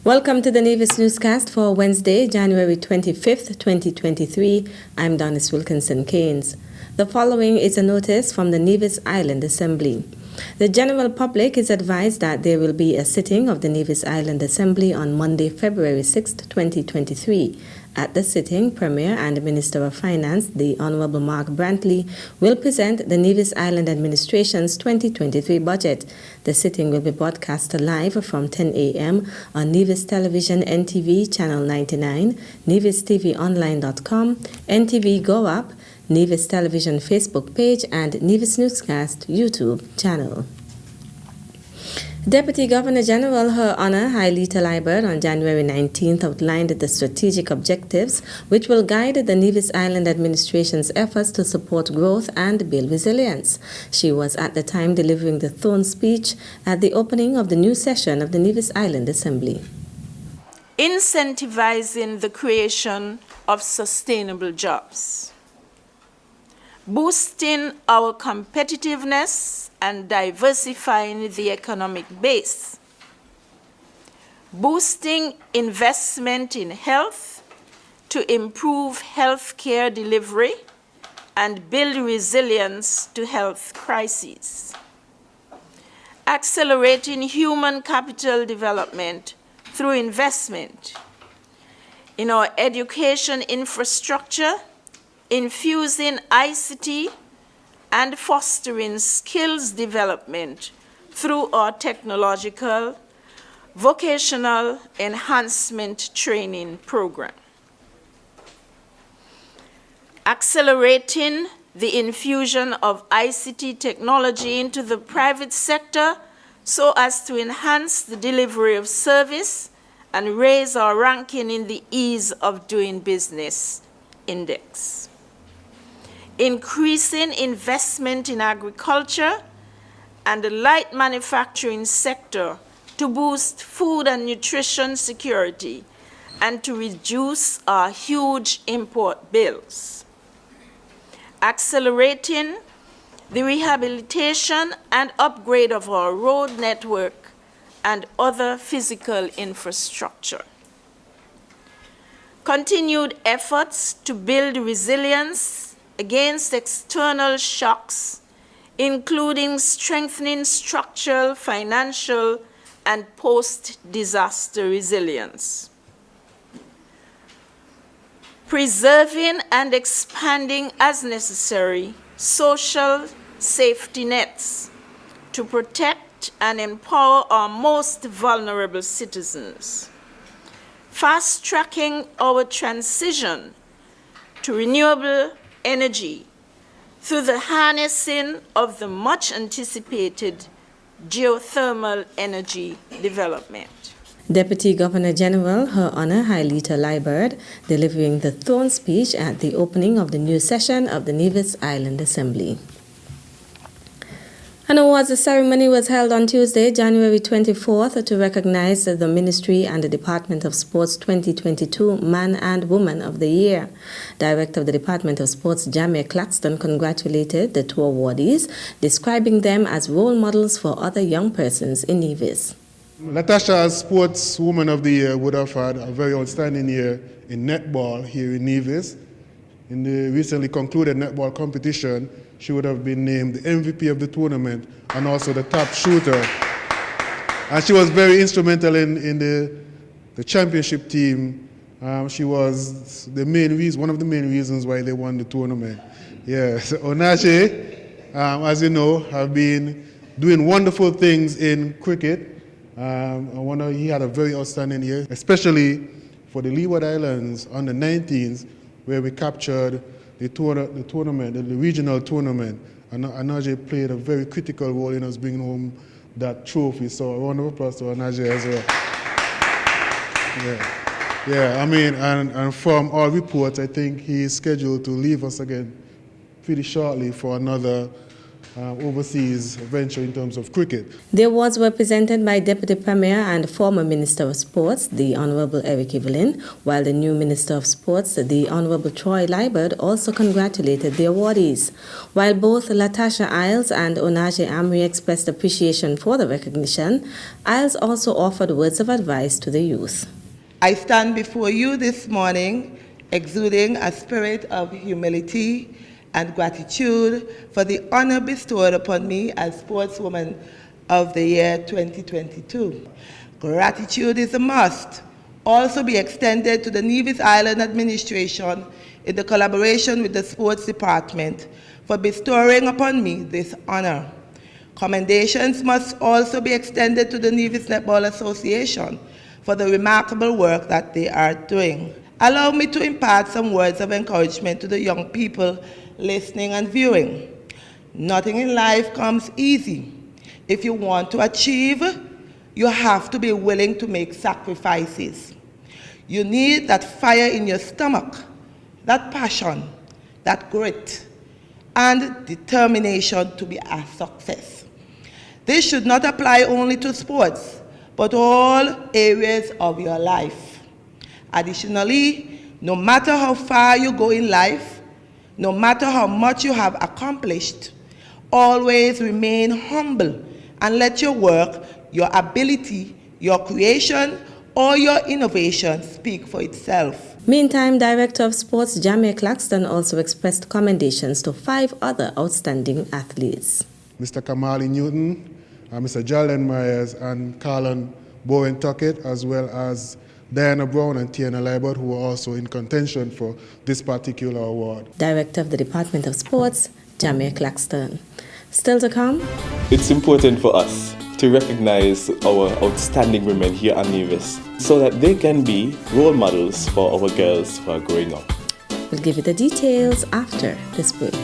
Welcome to the Nevis Newscast for Wednesday, January 25th, 2023. I'm Donis Wilkinson-Keynes. The following is a notice from the Nevis Island Assembly. The general public is advised that there will be a sitting of the Nevis Island Assembly on Monday, February 6th, 2023. At the sitting, Premier and Minister of Finance, the Honorable Mark Brantley, will present the Nevis Island Administration's 2023 budget. The sitting will be broadcast live from 10 a.m. on Nevis Television NTV Channel 99, NevisTVOnline.com, NTV Go Up, Nevis Television Facebook page, and Nevis Newscast YouTube channel. Deputy Governor General Her Honor Hailita Liebert on January 19th outlined the strategic objectives which will guide the Nevis Island Administration's efforts to support growth and build resilience. She was at the time delivering the throne speech at the opening of the new session of the Nevis Island Assembly. Incentivizing the creation of sustainable jobs, boosting our competitiveness and diversifying the economic base, boosting investment in health to improve health care delivery and build resilience to health crises, accelerating human capital development through investment in our education infrastructure, infusing ICT and fostering skills development through our technological, vocational enhancement training program. Accelerating the infusion of ICT technology into the private sector so as to enhance the delivery of service and raise our ranking in the ease of doing business index. Increasing investment in agriculture and the light manufacturing sector to boost food and nutrition security and to reduce our huge import bills. Accelerating the rehabilitation and upgrade of our road network and other physical infrastructure. Continued efforts to build resilience against external shocks, including strengthening structural, financial, and post-disaster resilience. Preserving and expanding as necessary social safety nets to protect and empower our most vulnerable citizens. Fast-tracking our transition to renewable energy through the harnessing of the much-anticipated geothermal energy development. Deputy Governor General Her Honor Hailita Liebert delivering the throne speech at the opening of the new session of the Nevis Island Assembly. An awards ceremony was held on Tuesday, January 24th, to recognize the Ministry and the Department of Sports 2022 Man and Woman of the Year. Director of the Department of Sports, Jamie Claxton, congratulated the two awardees, describing them as role models for other young persons in Nevis. Latasha, as Sports Woman of the Year, would have had a very outstanding year in netball here in Nevis. In the recently concluded netball competition, she would have been named the MVP of the tournament and also the top shooter. And she was very instrumental in the championship team. She was one of the main reasons why they won the tournament. Yes, Onache, as you know, have been doing wonderful things in cricket. He had a very outstanding year, especially for the Leeward Islands under 19s, where we captured the tournament, the regional tournament. And Anaje played a very critical role in us bringing home that trophy. So a round of applause to Anaje as well. Yeah, I mean, and from all reports, I think he is scheduled to leave us again pretty shortly for another overseas venture in terms of cricket. The awards were presented by Deputy Premier and former Minister of Sports, the Honorable Eric Evelyn, while the new Minister of Sports, the Honorable Troy Liburd, also congratulated the awardees. While both Latasha Isles and Onaje Amri expressed appreciation for the recognition, Isles also offered words of advice to the youth. I stand before you this morning exuding a spirit of humility and gratitude for the honor bestowed upon me as Sportswoman of the Year 2022. Gratitude is a must. Also be extended to the Nevis Island Administration in the collaboration with the Sports Department for bestowing upon me this honor. Commendations must also be extended to the Nevis Netball Association for the remarkable work that they are doing. Allow me to impart some words of encouragement to the young people listening and viewing. Nothing in life comes easy. If you want to achieve, you have to be willing to make sacrifices. You need that fire in your stomach, that passion, that grit, and determination to be a success. This should not apply only to sports, but all areas of your life. Additionally, no matter how far you go in life, no matter how much you have accomplished, always remain humble and let your work, your ability, your creation, or your innovation speak for itself. Meantime, Director of Sports Jamie Claxton also expressed commendations to 5 other outstanding athletes. Mr. Kamali Newton, Mr. Jalen Myers, and Carlon Bowen Tuckett, as well as Diana Brown and Tiana Liburd, who are also in contention for this particular award. Director of the Department of Sports, Jamie Claxton. Still to come? It's important for us to recognize our outstanding women here at Nevis so that they can be role models for our girls who are growing up. We'll give you the details after this break.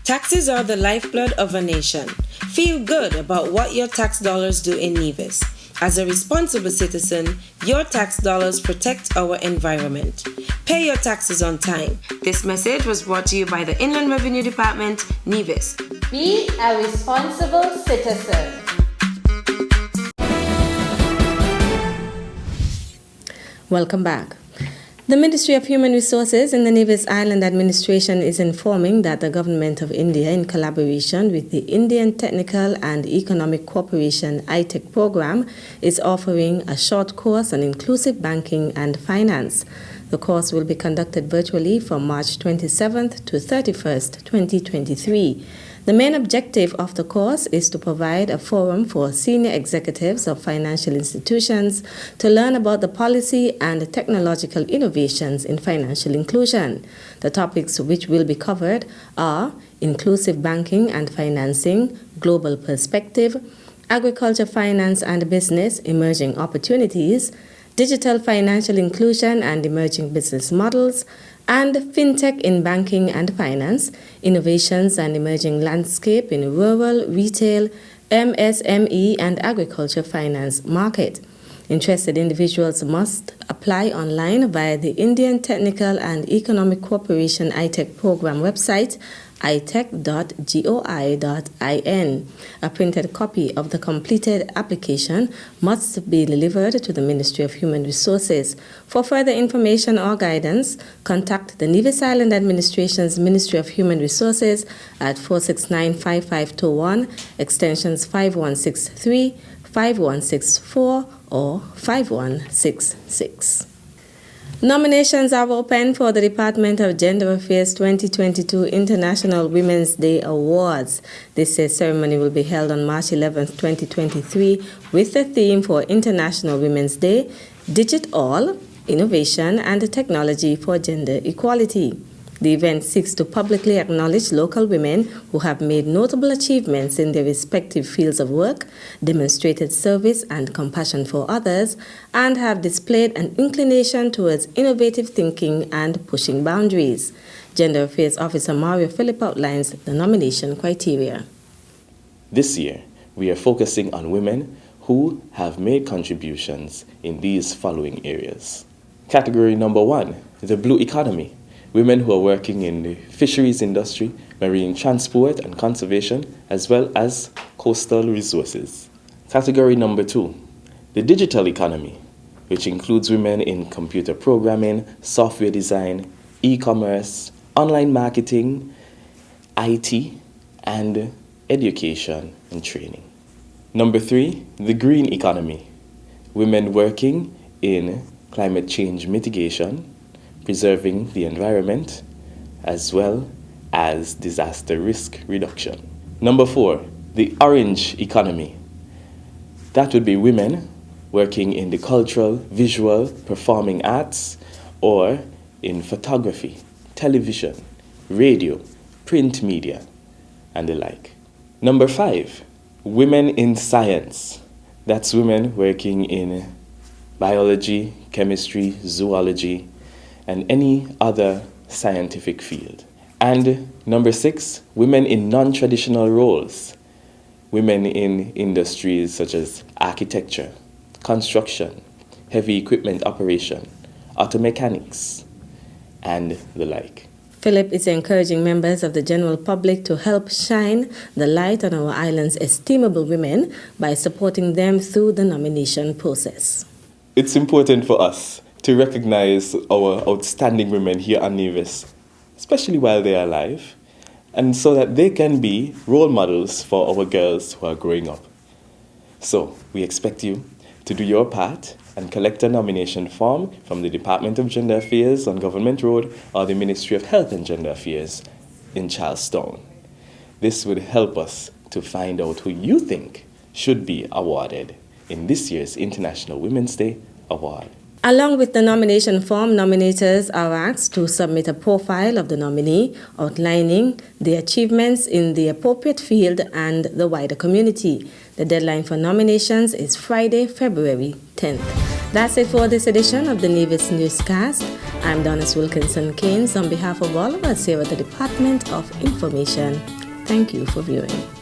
Taxes are the lifeblood of a nation. Feel good about what your tax dollars do in Nevis. As a responsible citizen, your tax dollars protect our environment. Pay your taxes on time. This message was brought to you by the Inland Revenue Department, Nevis. Be a responsible citizen. Welcome back. The Ministry of Human Resources in the Nevis Island Administration is informing that the Government of India, in collaboration with the Indian Technical and Economic Cooperation ITEC program, is offering a short course on inclusive banking and finance. The course will be conducted virtually from March 27th to 31st, 2023. The main objective of the course is to provide a forum for senior executives of financial institutions to learn about the policy and technological innovations in financial inclusion. The topics which will be covered are inclusive banking and financing, global perspective, agriculture, finance and business, emerging opportunities, digital financial inclusion and emerging business models, and fintech in banking and finance, innovations and emerging landscape in rural, retail, MSME and agriculture finance market. Interested individuals must apply online via the Indian Technical and Economic Cooperation ITEC program website, itec.goi.in. A printed copy of the completed application must be delivered to the Ministry of Human Resources. For further information or guidance, contact the Nevis Island Administration's Ministry of Human Resources at 469-5521, extensions 5163, 5164, or 5166. Nominations are open for the Department of Gender Affairs 2022 International Women's Day Awards. This ceremony will be held on March 11, 2023, with the theme for International Women's Day, Digital, Innovation and Technology for Gender Equality. The event seeks to publicly acknowledge local women who have made notable achievements in their respective fields of work, demonstrated service and compassion for others, and have displayed an inclination towards innovative thinking and pushing boundaries. Gender Affairs Officer Mario Philip outlines the nomination criteria. This year, we are focusing on women who have made contributions in these following areas. Category number 1, the blue economy. women who are working in the fisheries industry, marine transport and conservation, as well as coastal resources. Category number 2, the digital economy, which includes women in computer programming, software design, e-commerce, online marketing, IT, and education and training. Number 3, the green economy, women working in climate change mitigation, preserving the environment, as well as disaster risk reduction. Number 4, the orange economy. That would be women working in the cultural, visual, performing arts, or in photography, television, radio, print media, and the like. Number 5, women in science. That's women working in biology, chemistry, zoology, and any other scientific field. And number 6, women in non-traditional roles. Women in industries such as architecture, construction, heavy equipment operation, auto mechanics, and the like. Philip is encouraging members of the general public to help shine the light on our island's estimable women by supporting them through the nomination process. It's important for us to recognize our outstanding women here on Nevis, especially while they are alive, and so that they can be role models for our girls who are growing up. So we expect you to do your part and collect a nomination form from the Department of Gender Affairs on Government Road or the Ministry of Health and Gender Affairs in Charlestown. This would help us to find out who you think should be awarded in this year's International Women's Day Award. Along with the nomination form, nominators are asked to submit a profile of the nominee outlining the achievements in the appropriate field and the wider community. The deadline for nominations is Friday, February 10th. That's it for this edition of the Nevis Newscast. I'm Donis Wilkinson Keynes on behalf of all of us here at the Department of Information. Thank you for viewing.